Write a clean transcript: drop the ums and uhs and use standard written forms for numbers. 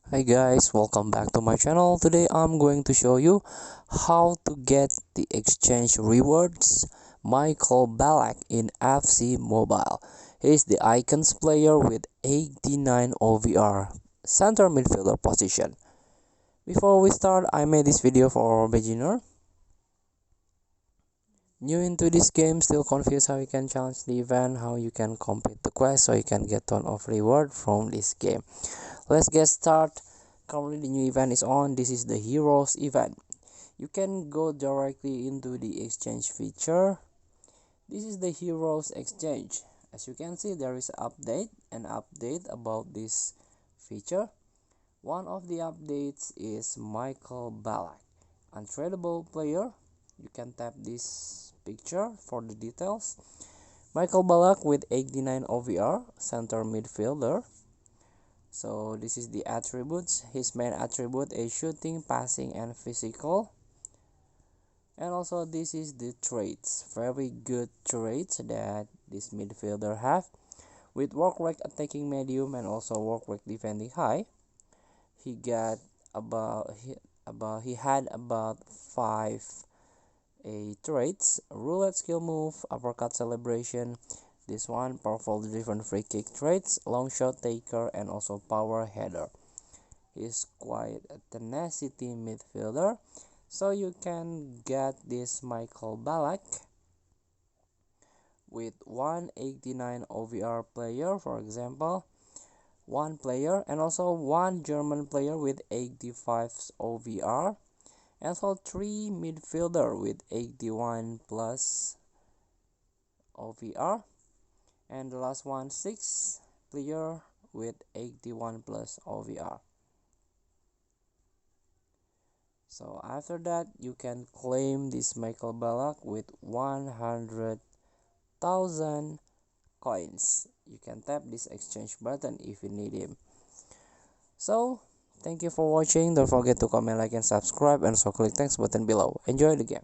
Hi guys, welcome back to my channel. Today I'm going to show you how to get the exchange rewards Michael Ballack in FC Mobile. He's the Icons player with 89 OVR, center midfielder position. Before we start, I made this video for beginner. New into this game, still confused how you can challenge the event, how you can complete the quest so you can get ton of reward from this game. Let's get started. Currently the new event is on. This is the heroes event. You can go directly into the exchange feature. This is the heroes exchange. As you can see, there is an update about this feature. One of the updates is Michael Ballack, untradeable player. You can tap this picture for the details. Michael Ballack with 89 OVR, center midfielder. So this is the attributes. His main attribute is shooting, passing, and physical. And also this is the traits, very good traits that this midfielder have, with work rate attacking medium and also work rate defending high. He got he had about 5 traits: roulette skill move, uppercut celebration, this one powerful driven free kick traits, long shot taker, and also power header. He's quite a tenacity midfielder, so you can get this Michael Ballack with 189 OVR player, for example, one player, and also one German player with 85 OVR, and so 3 midfielder with 81 plus OVR, and the last one 6 player with 81 plus OVR. So after that, you can claim this Michael Ballack with 100,000 coins. You can tap this exchange button if you need him. So thank you for watching. Don't forget to comment, like, and subscribe, and also click thanks button below. Enjoy the game.